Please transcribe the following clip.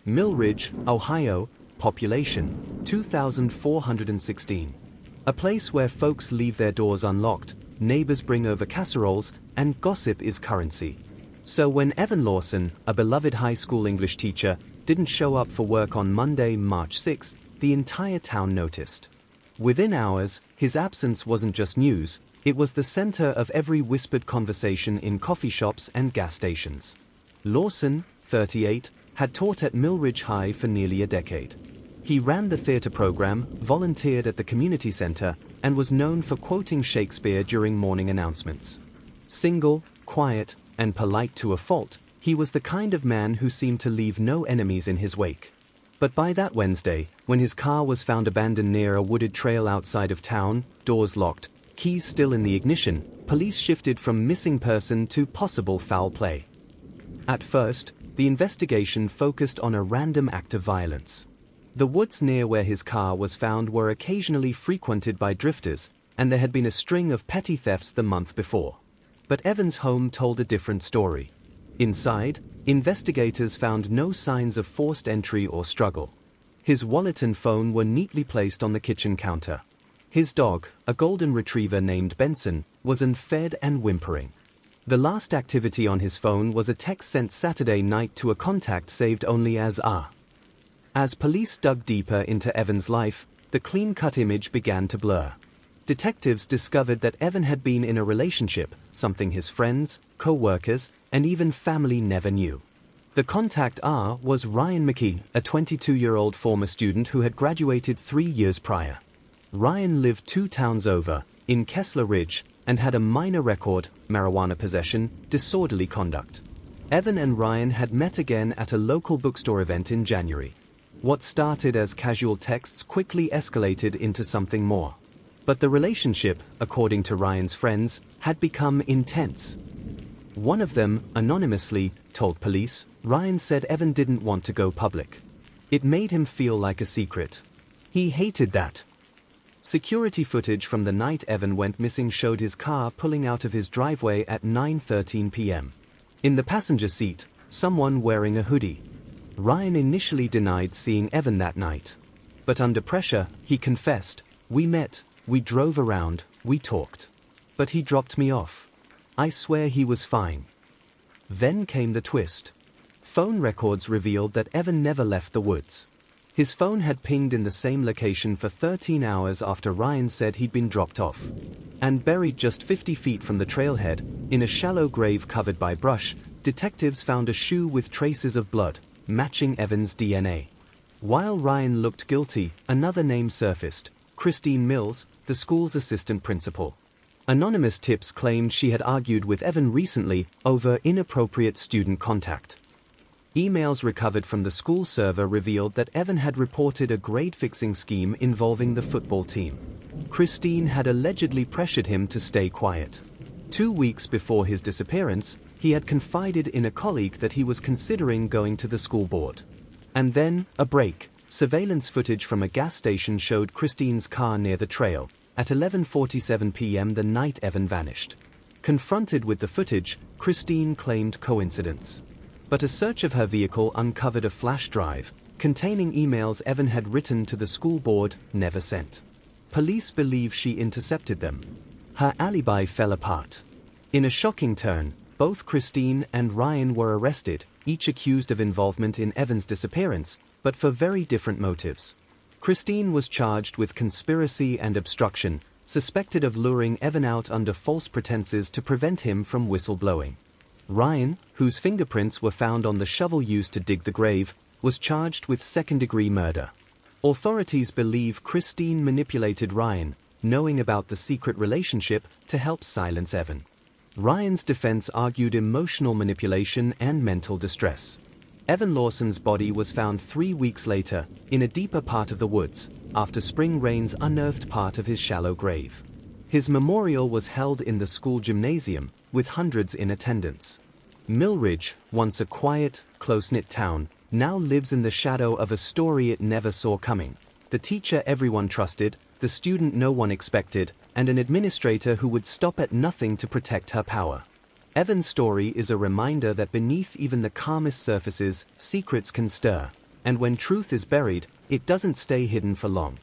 Mill Ridge, Ohio, population 2,416. A place where folks leave their doors unlocked, neighbors bring over casseroles, and gossip is currency. So when Evan Lawson, a beloved high school English teacher, didn't show up for work on Monday, March 6, the entire town noticed. Within hours, his absence wasn't just news, it was the center of every whispered conversation in coffee shops and gas stations. Lawson, 38, had taught at Mill Ridge High for nearly a decade. He ran the theater program, volunteered at the community center, and was known for quoting Shakespeare during morning announcements. Single, quiet, and polite to a fault, he was the kind of man who seemed to leave no enemies in his wake. But by that Wednesday, when his car was found abandoned near a wooded trail outside of town, doors locked, keys still in the ignition, police shifted from missing person to possible foul play. At first, the investigation focused on a random act of violence. The woods near where his car was found were occasionally frequented by drifters, and there had been a string of petty thefts the month before. But Evan's home told a different story. Inside, investigators found no signs of forced entry or struggle. His wallet and phone were neatly placed on the kitchen counter. His dog, a golden retriever named Benson, was unfed and whimpering. The last activity on his phone was a text sent Saturday night to a contact saved only as R. As police dug deeper into Evan's life, the clean-cut image began to blur. Detectives discovered that Evan had been in a relationship, something his friends, co-workers, and even family never knew. The contact R was Ryan McKee, a 22-year-old former student who had graduated 3 years prior. Ryan lived 2 towns over, in Kessler Ridge, and had a minor record, marijuana possession, disorderly conduct. Evan and Ryan had met again at a local bookstore event in January. What started as casual texts quickly escalated into something more. But the relationship, according to Ryan's friends, had become intense. One of them, anonymously, told police, Ryan said Evan didn't want to go public. It made him feel like a secret. He hated that. Security footage from the night Evan went missing showed his car pulling out of his driveway at 9:13 p.m. In the passenger seat, someone wearing a hoodie. Ryan initially denied seeing Evan that night. But under pressure, he confessed, "We met, we drove around, we talked. But he dropped me off. I swear he was fine." Then came the twist. Phone records revealed that Evan never left the woods. His phone had pinged in the same location for 13 hours after Ryan said he'd been dropped off. And buried just 50 feet from the trailhead, in a shallow grave covered by brush, detectives found a shoe with traces of blood, matching Evan's DNA. While Ryan looked guilty, another name surfaced, Christine Mills, the school's assistant principal. Anonymous tips claimed she had argued with Evan recently over inappropriate student contact. Emails recovered from the school server revealed that Evan had reported a grade-fixing scheme involving the football team. Christine had allegedly pressured him to stay quiet. 2 weeks before his disappearance, he had confided in a colleague that he was considering going to the school board. And then, a break. Surveillance footage from a gas station showed Christine's car near the trail, at 11:47 p.m. the night Evan vanished. Confronted with the footage, Christine claimed coincidence. But a search of her vehicle uncovered a flash drive, containing emails Evan had written to the school board, never sent. Police believe she intercepted them. Her alibi fell apart. In a shocking turn, both Christine and Ryan were arrested, each accused of involvement in Evan's disappearance, but for very different motives. Christine was charged with conspiracy and obstruction, suspected of luring Evan out under false pretenses to prevent him from whistleblowing. Ryan, whose fingerprints were found on the shovel used to dig the grave, was charged with second-degree murder. Authorities believe Christine manipulated Ryan, knowing about the secret relationship, to help silence Evan. Ryan's defense argued emotional manipulation and mental distress. Evan Lawson's body was found 3 weeks later, in a deeper part of the woods, after spring rains unearthed part of his shallow grave. His memorial was held in the school gymnasium, with hundreds in attendance. Mill Ridge, once a quiet, close-knit town, now lives in the shadow of a story it never saw coming. The teacher everyone trusted, the student no one expected, and an administrator who would stop at nothing to protect her power. Evan's story is a reminder that beneath even the calmest surfaces, secrets can stir, And when truth is buried, it doesn't stay hidden for long.